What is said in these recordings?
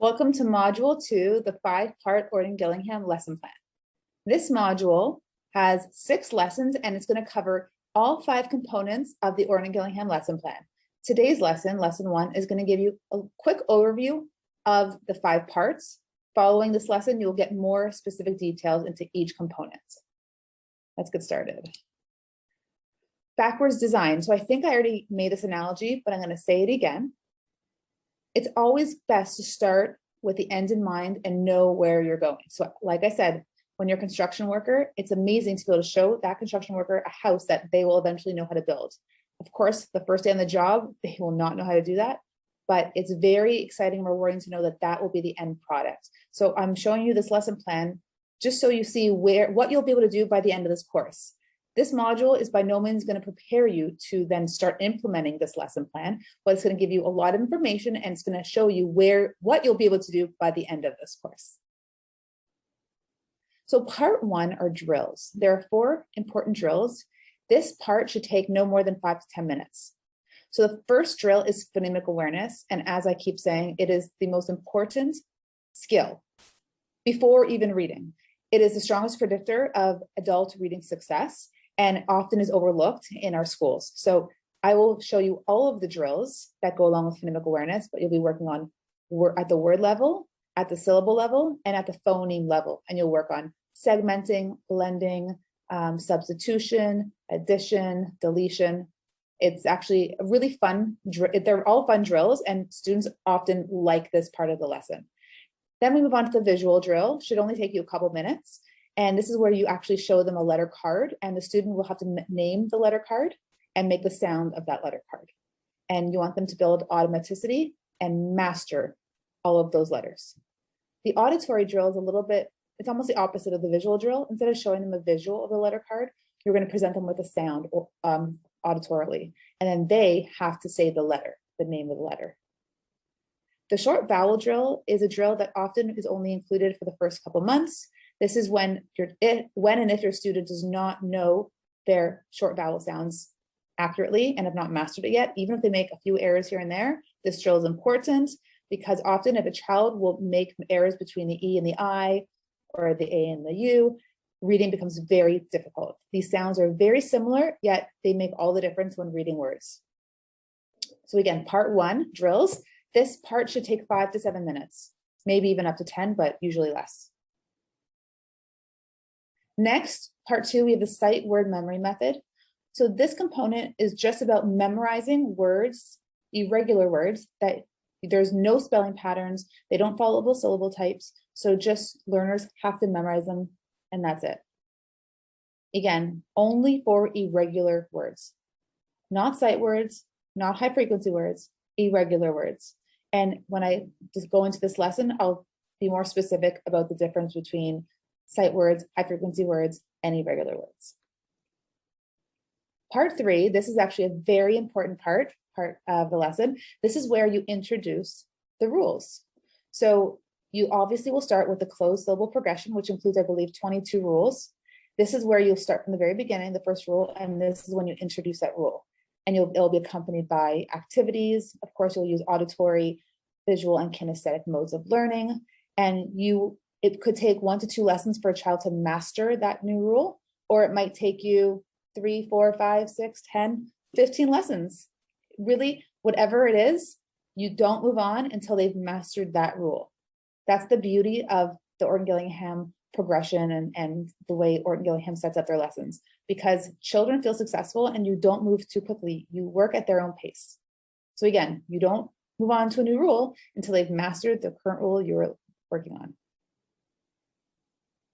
Welcome to Module 2, the 5-part Orton Gillingham lesson plan. This module has 6 lessons and it's going to cover all 5 components of the Orton Gillingham lesson plan. Today's lesson, lesson 1, is going to give you a quick overview of the 5 parts. Following this lesson, you'll get more specific details into each component. Let's get started. Backwards design. So I think I already made this analogy, but I'm going to say it again. It's always best to start with the end in mind and know where you're going. So like I said, when you're a construction worker, it's amazing to be able to show that construction worker a house that they will eventually know how to build. Of course, the first day on the job, they will not know how to do that, but it's very exciting and rewarding to know that that will be the end product. So I'm showing you this lesson plan just so you see what you'll be able to do by the end of this course. This module is by no means going to prepare you to then start implementing this lesson plan, but it's going to give you a lot of information and it's going to show you what you'll be able to do by the end of this course. So part 1 are drills. There are 4 important drills. This part should take no more than 5 to 10 minutes. So the first drill is phonemic awareness. And as I keep saying, it is the most important skill before even reading. It is the strongest predictor of adult reading success and often is overlooked in our schools. So I will show you all of the drills that go along with phonemic awareness, but you'll be working on at the word level, at the syllable level, and at the phoneme level. And you'll work on segmenting, blending, substitution, addition, deletion. It's actually a really fun, they're all fun drills and students often like this part of the lesson. Then we move on to the visual drill. Should only take you a couple minutes. And this is where you actually show them a letter card and the student will have to name the letter card and make the sound of that letter card. And you want them to build automaticity and master all of those letters. The auditory drill is a little bit, it's almost the opposite of the visual drill. Instead of showing them a visual of the letter card, you're going to present them with a sound auditorily. And then they have to say the letter, the name of the letter. The short vowel drill is a drill that often is only included for the first couple months. This is when and if your student does not know their short vowel sounds accurately and have not mastered it yet, even if they make a few errors here and there, this drill is important because often if a child will make errors between the E and the I or the A and the U, reading becomes very difficult. These sounds are very similar, yet they make all the difference when reading words. So again, part 1, drills. This part should take 5 to 7 minutes, maybe even up to 10, but usually less. Next, part 2, we have the sight word memory method. So this component is just about memorizing words, irregular words, that there's no spelling patterns, they don't follow the syllable types, so just learners have to memorize them, and that's it. Again, only for irregular words, not sight words, not high frequency words, irregular words. And when I just go into this lesson, I'll be more specific about the difference between sight words, high frequency words, and irregular words. Part 3, this is actually a very important part of the lesson. This is where you introduce the rules. So you obviously will start with the closed syllable progression, which includes, I believe, 22 rules. This is where you'll start from the very beginning, the first rule, and this is when you introduce that rule. And it'll be accompanied by activities. Of course, you'll use auditory, visual, and kinesthetic modes of learning. And it could take 1 to 2 lessons for a child to master that new rule, or it might take you 3, 4, 5, 6, 10, 15 lessons. Really, whatever it is, you don't move on until they've mastered that rule. That's the beauty of the Orton Gillingham progression and the way Orton Gillingham sets up their lessons, because children feel successful and you don't move too quickly. You work at their own pace. So again, you don't move on to a new rule until they've mastered the current rule you're working on.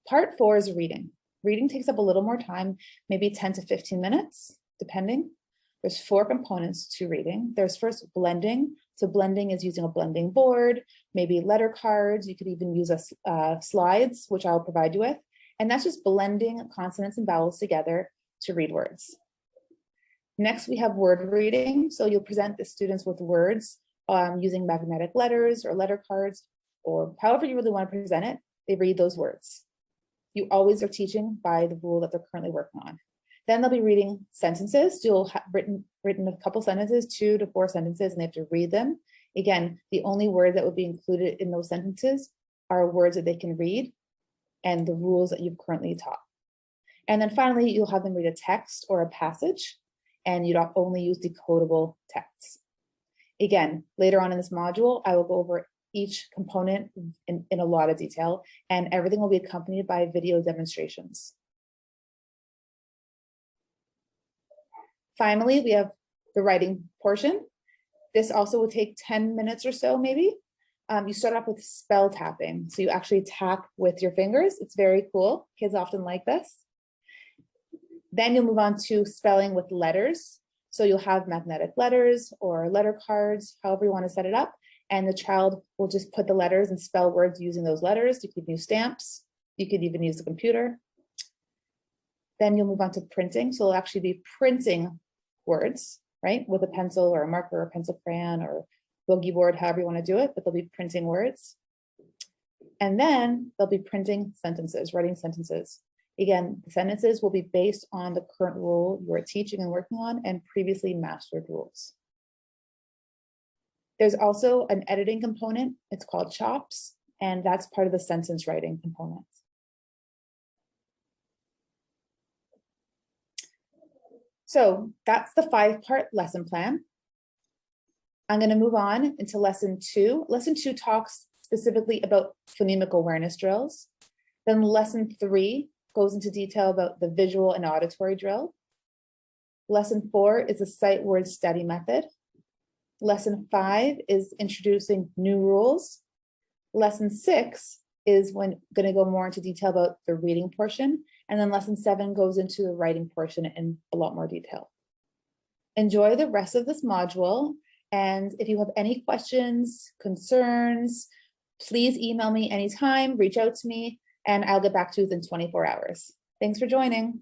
Part 4 is reading. Reading takes up a little more time, maybe 10 to 15 minutes, depending. There's 4 components to reading. There's first blending. So blending is using a blending board, maybe letter cards. You could even use slides, which I'll provide you with. And that's just blending consonants and vowels together to read words. Next, we have word reading. So you'll present the students with words using magnetic letters or letter cards, or however you really want to present it. They read those words. You always are teaching by the rule that they're currently working on. Then they'll be reading sentences. You'll have written a couple sentences, 2 to 4 sentences, and they have to read them Again, the only word that would be included in those sentences are words that they can read and the rules that you've currently taught. And then finally, you'll have them read a text or a passage, and you'd only use decodable texts. Again, later on in this module, I will go over each component in a lot of detail, and everything will be accompanied by video demonstrations. Finally, we have the writing portion. This also will take 10 minutes or so, maybe. You start off with spell tapping. So you actually tap with your fingers. It's very cool. Kids often like this. Then you'll move on to spelling with letters. So you'll have magnetic letters or letter cards, however you want to set it up. And the child will just put the letters and spell words using those letters. You could use stamps. You could even use the computer. Then you'll move on to printing. So it'll actually be printing words, right? With a pencil or a marker or a pencil crayon or boogie board, however you want to do it, but they'll be printing words. And then they'll be printing sentences, writing sentences. Again, the sentences will be based on the current rule you are teaching and working on and previously mastered rules. There's also an editing component. It's called chops, and that's part of the sentence writing component. So that's the 5-part lesson plan. I'm going to move on into lesson 2. Lesson 2 talks specifically about phonemic awareness drills. Then lesson 3 goes into detail about the visual and auditory drill. Lesson 4 is a sight word study method. Lesson 5 is introducing new rules. Lesson 6 is going to go more into detail about the reading portion. And then lesson 7 goes into the writing portion in a lot more detail. Enjoy the rest of this module. And if you have any questions, concerns, please email me anytime, reach out to me, and I'll get back to you within 24 hours. Thanks for joining.